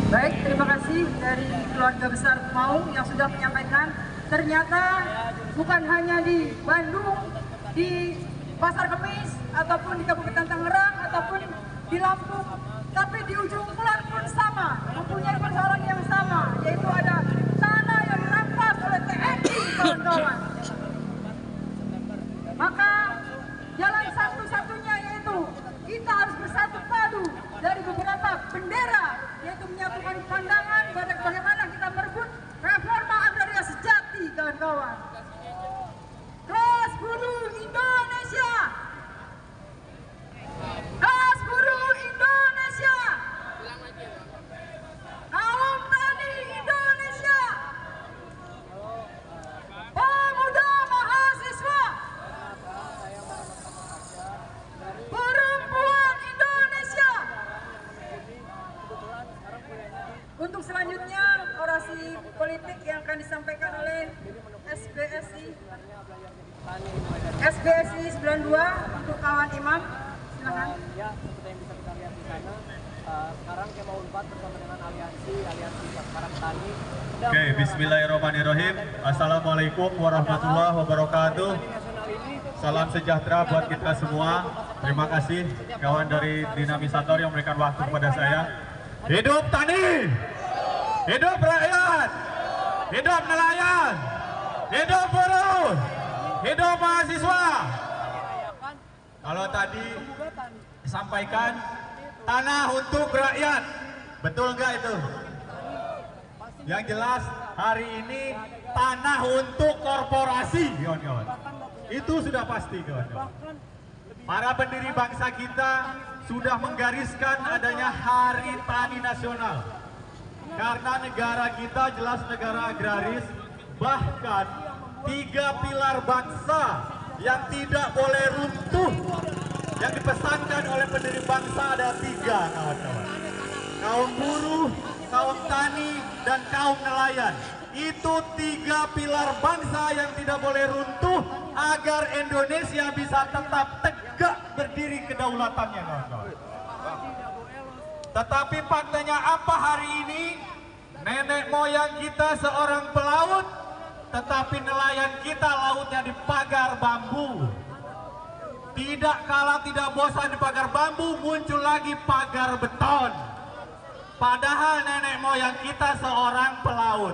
Baik, terima kasih dari keluarga besar Maung yang sudah menyampaikan. Ternyata bukan hanya di Bandung, di Pasar Kemis, ataupun di Kabupaten Tangerang, ataupun di Lampung, tapi di ujung kulon pun sama, mempunyai persoalan yang sama, yaitu ada tanah yang dirampas oleh TNI, kawan-kawan. Maka jalan satu-satunya yaitu kita harus bersatu padu dari beberapa bendera, yaitu menyatukan pandangan bagaimana kita merebut reforma agraria sejati, kawan-kawan. Kelas buruh Indonesia, kelas buruh Indonesia, kaum tani Indonesia, pemuda mahasiswa, perempuan Indonesia. Untuk selanjutnya orasi politik yang akan disampaikan oleh SBSI 92 untuk kawan Imam. Silakan. Ya, seperti yang bisa kita lihat di sana, sekarang Kema Unpad bersama dengan aliansi para petani. Oke, bismillahirrahmanirrahim. Assalamualaikum warahmatullahi wabarakatuh. Salam sejahtera buat kita semua. Terima kasih kawan dari Dinamisator yang memberikan waktu kepada saya. Hidup tani, hidup rakyat, hidup nelayan, hidup buruh, hidup mahasiswa. Kalau tadi disampaikan tanah untuk rakyat, betul nggak itu? Yang jelas hari ini tanah untuk korporasi, kawan-kawan. Itu sudah pasti, kawan-kawan. Para pendiri bangsa kita sudah menggariskan adanya Hari Tani Nasional. Karena negara kita jelas negara agraris, bahkan 3 pilar bangsa yang tidak boleh runtuh. Yang dipesankan oleh pendiri bangsa ada 3, kawan-kawan. Kaum buruh, kaum tani, dan kaum nelayan. Itu 3 pilar bangsa yang tidak boleh runtuh agar Indonesia bisa tetap tegak berdiri kedaulatannya, kawan-kawan. Tetapi faktanya apa hari ini? Nenek moyang kita seorang pelaut, tetapi nelayan kita lautnya di pagar bambu. Tidak kalah tidak bosan di pagar bambu, muncul lagi pagar beton. Padahal nenek moyang kita seorang pelaut.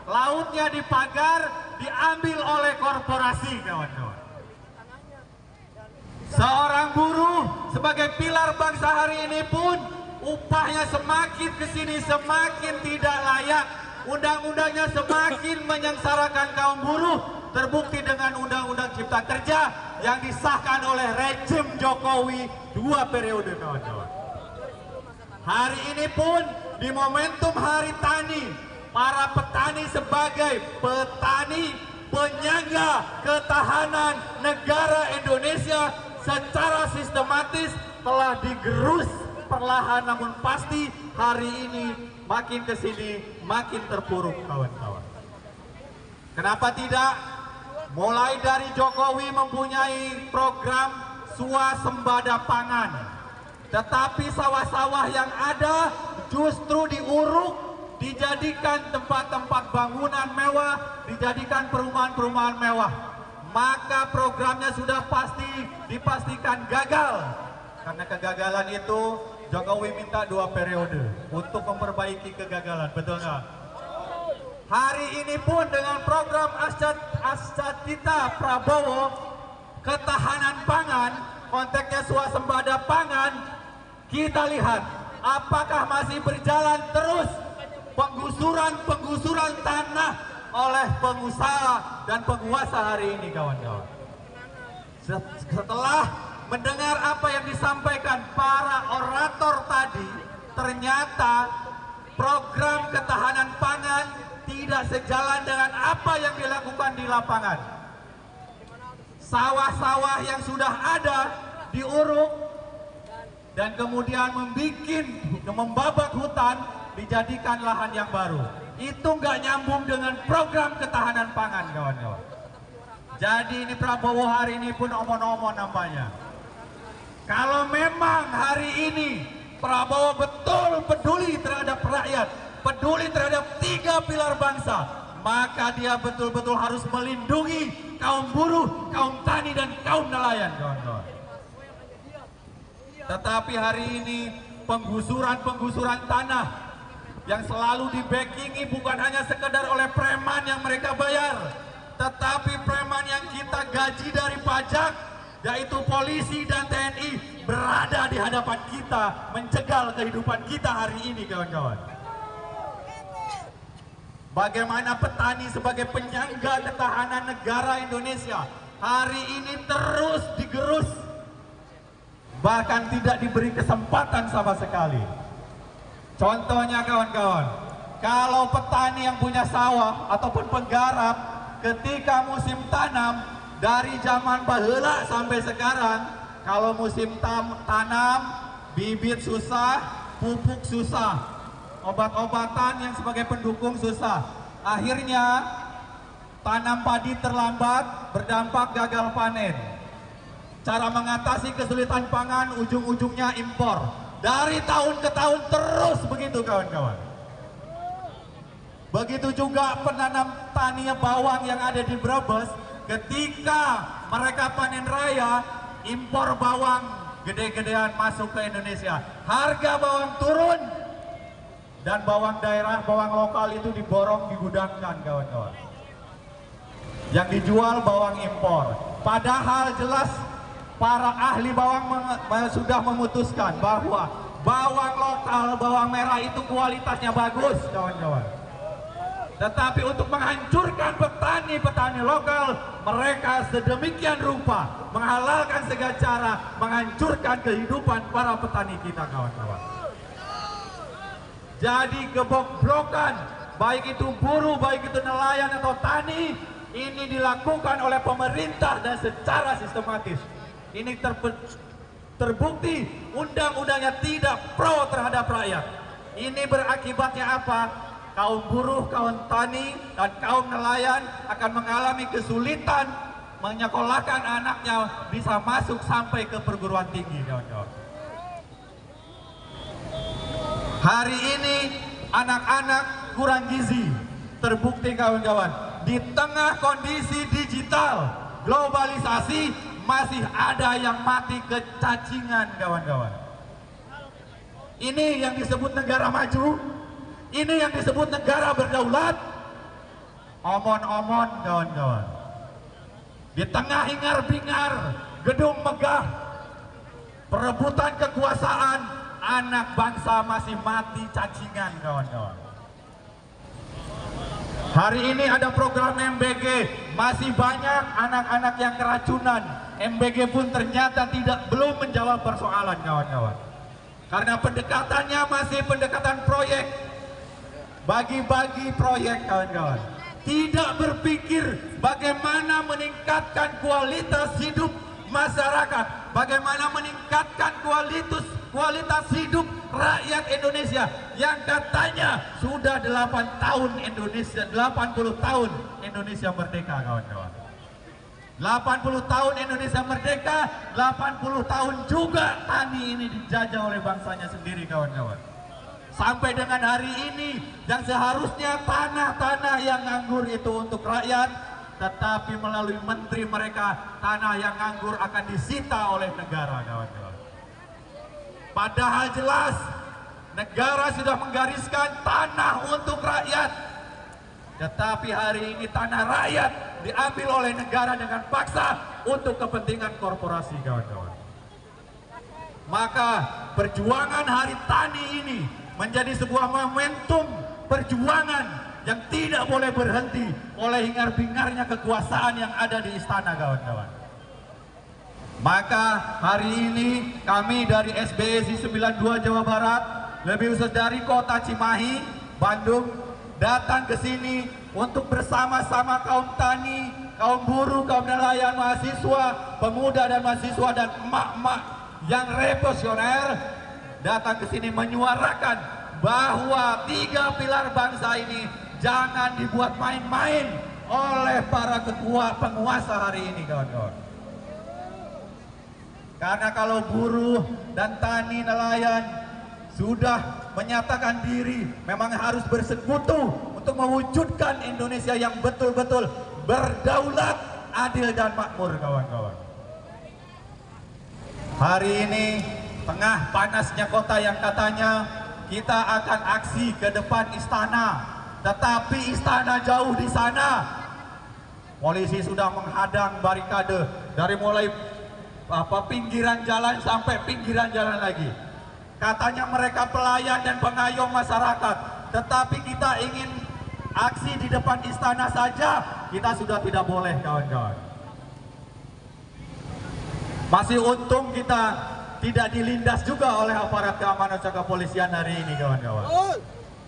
Lautnya dipagar, diambil oleh korporasi, kawan-kawan. Seorang buruh sebagai pilar bangsa hari ini pun upahnya semakin kesini semakin tidak layak. Undang-undangnya semakin menyengsarakan kaum buruh. Terbukti dengan Undang-Undang Cipta Kerja yang disahkan oleh rejim Jokowi 2 periode, kawan-kawan. Hari ini pun di momentum Hari Tani, para petani sebagai petani penyangga ketahanan negara Indonesia secara sistematis telah digerus perlahan namun pasti hari ini makin kesini makin terpuruk, kawan-kawan. Kenapa tidak? Mulai dari Jokowi mempunyai program swasembada pangan, tetapi sawah-sawah yang ada justru diuruk, dijadikan tempat-tempat bangunan mewah, dijadikan perumahan-perumahan mewah. Maka programnya sudah pasti dipastikan gagal. Karena kegagalan itu Jokowi minta 2 periode untuk memperbaiki kegagalan, betul nggak? Hari ini pun dengan program Ascita Prabowo, ketahanan pangan, konteksnya swasembada pangan, kita lihat apakah masih berjalan terus penggusuran tanah oleh pengusaha dan penguasa hari ini, kawan-kawan. Setelah mendengar apa yang disampaikan para orator tadi, ternyata program ketahanan pangan tidak sejalan dengan apa yang dilakukan di lapangan. Sawah-sawah yang sudah ada diuruk dan kemudian membabat hutan dijadikan lahan yang baru. Itu nggak nyambung dengan program ketahanan pangan, kawan-kawan. Jadi ini Prabowo hari ini pun omong-omong nampaknya. Kalau memang hari ini Prabowo betul betul-betul peduli terhadap rakyat, peduli terhadap 3 pilar bangsa, maka dia betul-betul harus melindungi kaum buruh, kaum tani, dan kaum nelayan, kawan-kawan. Tetapi hari ini penggusuran tanah yang selalu dibackingi bukan hanya sekedar oleh preman yang mereka bayar, tetapi preman yang kita gaji dari pajak, yaitu polisi dan TNI, berada di hadapan kita, mencegal kehidupan kita hari ini, kawan-kawan. Bagaimana petani sebagai penyangga ketahanan negara Indonesia hari ini terus digerus, bahkan tidak diberi kesempatan sama sekali. Contohnya, kawan-kawan, kalau petani yang punya sawah ataupun penggarap ketika musim tanam, dari zaman baheula sampai sekarang, kalau musim tanam, bibit susah, pupuk susah, obat-obatan yang sebagai pendukung susah. Akhirnya tanam padi terlambat, berdampak gagal panen. Cara mengatasi kesulitan pangan ujung-ujungnya impor. Dari tahun ke tahun terus begitu, kawan-kawan. Begitu juga penanam tani bawang yang ada di Brebes, ketika mereka panen raya, impor bawang gede-gedean masuk ke Indonesia. Harga bawang turun dan bawang daerah, bawang lokal itu diborong, digudangkan, kawan-kawan. Yang dijual bawang impor. Padahal jelas para ahli bawang sudah memutuskan bahwa bawang lokal, bawang merah itu kualitasnya bagus, kawan-kawan. Tetapi untuk menghancurkan petani lokal, mereka sedemikian rupa menghalalkan segala cara menghancurkan kehidupan para petani kita, kawan-kawan. Jadi kebobrokan, baik itu buruh, baik itu nelayan atau tani, ini dilakukan oleh pemerintah dan secara sistematis. Ini terbukti undang-undangnya tidak pro terhadap rakyat. Ini berakibatnya apa? Kaum buruh, kaum tani, dan kaum nelayan akan mengalami kesulitan menyekolahkan anaknya bisa masuk sampai ke perguruan tinggi, kawan-kawan. Hari ini anak-anak kurang gizi, terbukti, kawan-kawan. Di tengah kondisi digital, globalisasi, masih ada yang mati kecacingan, kawan-kawan. Ini yang disebut negara maju, ini yang disebut negara berdaulat. Omon-omon, kawan-kawan. Di tengah hingar-bingar gedung megah, perebutan kekuasaan, anak bangsa masih mati cacingan, kawan-kawan. Hari ini ada program MBG, masih banyak anak-anak yang keracunan. MBG pun ternyata belum menjawab persoalan, kawan-kawan. Karena pendekatannya masih pendekatan proyek, bagi-bagi proyek, kawan-kawan. Tidak berpikir bagaimana meningkatkan kualitas hidup masyarakat, bagaimana meningkatkan kualitas hidup rakyat Indonesia yang katanya sudah 80 tahun Indonesia merdeka, kawan-kawan. 80 tahun Indonesia merdeka, 80 tahun juga tani ini dijajah oleh bangsanya sendiri, kawan-kawan. Sampai dengan hari ini yang seharusnya tanah-tanah yang nganggur itu untuk rakyat, tetapi melalui menteri mereka tanah yang nganggur akan disita oleh negara, kawan-kawan. Padahal jelas negara sudah menggariskan tanah untuk rakyat, tetapi hari ini tanah rakyat diambil oleh negara dengan paksa untuk kepentingan korporasi, kawan-kawan. Maka perjuangan Hari Tani ini menjadi sebuah momentum perjuangan yang tidak boleh berhenti oleh hingar-bingarnya kekuasaan yang ada di istana, kawan-kawan. Maka hari ini kami dari SBSI 92 Jawa Barat, lebih khusus dari kota Cimahi, Bandung, datang ke sini untuk bersama-sama kaum tani, kaum buruh, kaum nelayan, mahasiswa, pemuda dan mahasiswa, dan emak-emak yang revolusioner datang ke sini menyuarakan bahwa 3 pilar bangsa ini jangan dibuat main-main oleh para penguasa hari ini, kawan-kawan. Karena kalau buruh dan tani nelayan sudah menyatakan diri memang harus bersekutu untuk mewujudkan Indonesia yang betul-betul berdaulat, adil dan makmur, kawan-kawan. Hari ini tengah panasnya kota yang katanya kita akan aksi ke depan istana, tetapi istana jauh di sana. Polisi sudah menghadang barikade dari mulai pinggiran jalan sampai pinggiran jalan lagi. Katanya mereka pelayan dan pengayom masyarakat, tetapi kita ingin aksi di depan istana saja, kita sudah tidak boleh, kawan-kawan. Masih untung kita tidak dilindas juga oleh aparat keamanan dan kepolisian hari ini, kawan-kawan.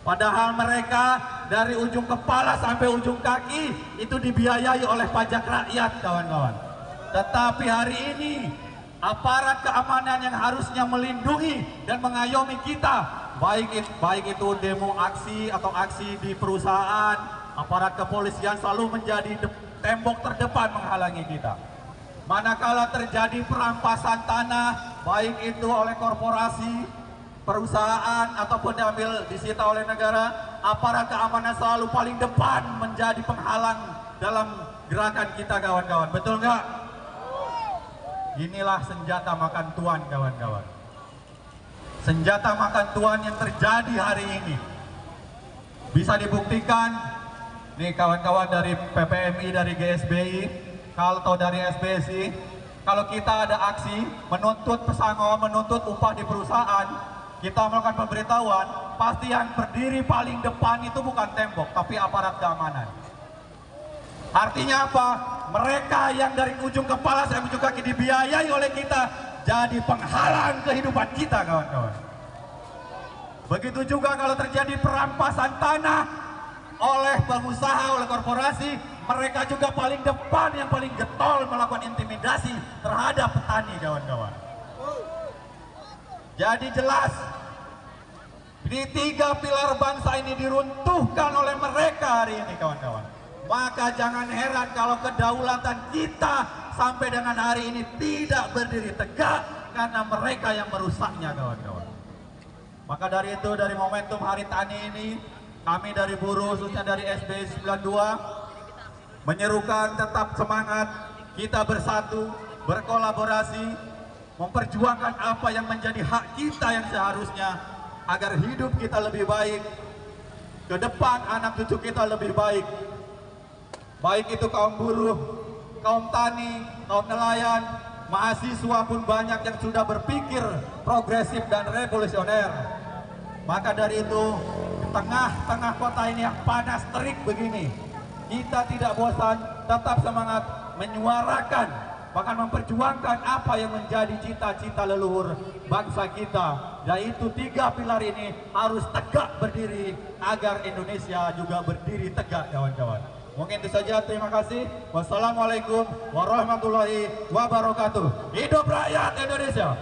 Padahal mereka dari ujung kepala sampai ujung kaki itu dibiayai oleh pajak rakyat, kawan-kawan. Tetapi hari ini aparat keamanan yang harusnya melindungi dan mengayomi kita, baik itu demo aksi atau aksi di perusahaan, aparat kepolisian selalu menjadi tembok terdepan menghalangi kita. Manakala terjadi perampasan tanah, baik itu oleh korporasi, perusahaan ataupun diambil disita oleh negara, aparat keamanan selalu paling depan menjadi penghalang dalam gerakan kita, kawan-kawan. Betul nggak? Inilah senjata makan tuan, kawan-kawan. Senjata makan tuan yang terjadi hari ini bisa dibuktikan nih, kawan-kawan dari PPMI, dari GSBI, kalau dari SBSI, kalau kita ada aksi menuntut pesangon, menuntut upah di perusahaan, kita melakukan pemberitahuan, pasti yang berdiri paling depan itu bukan tembok, tapi aparat keamanan. Artinya apa? Mereka yang dari ujung kepala sampai ujung kaki dibiayai oleh kita, jadi penghalang kehidupan kita, kawan-kawan. Begitu juga kalau terjadi perampasan tanah oleh pengusaha, oleh korporasi, mereka juga paling depan, yang paling getol melakukan intimidasi terhadap petani, kawan-kawan. Jadi jelas, di 3 pilar bangsa ini diruntuhkan oleh mereka hari ini, kawan-kawan. Maka jangan heran kalau kedaulatan kita sampai dengan hari ini tidak berdiri tegak karena mereka yang merusaknya, kawan-kawan. Maka dari itu, dari momentum Hari Tani ini, kami dari buruh, khususnya dari SBSI 92, menyerukan tetap semangat, kita bersatu, berkolaborasi, memperjuangkan apa yang menjadi hak kita yang seharusnya, agar hidup kita lebih baik, ke depan anak cucu kita lebih baik. Baik itu kaum buruh, kaum tani, kaum nelayan, mahasiswa pun banyak yang sudah berpikir progresif dan revolusioner. Maka dari itu, tengah-tengah kota ini yang panas terik begini, kita tidak bosan, tetap semangat menyuarakan, bahkan memperjuangkan apa yang menjadi cita-cita leluhur bangsa kita. Yaitu 3 pilar ini harus tegak berdiri agar Indonesia juga berdiri tegak, kawan-kawan. Mungkin itu saja, terima kasih. Wassalamualaikum warahmatullahi wabarakatuh. Hidup rakyat Indonesia.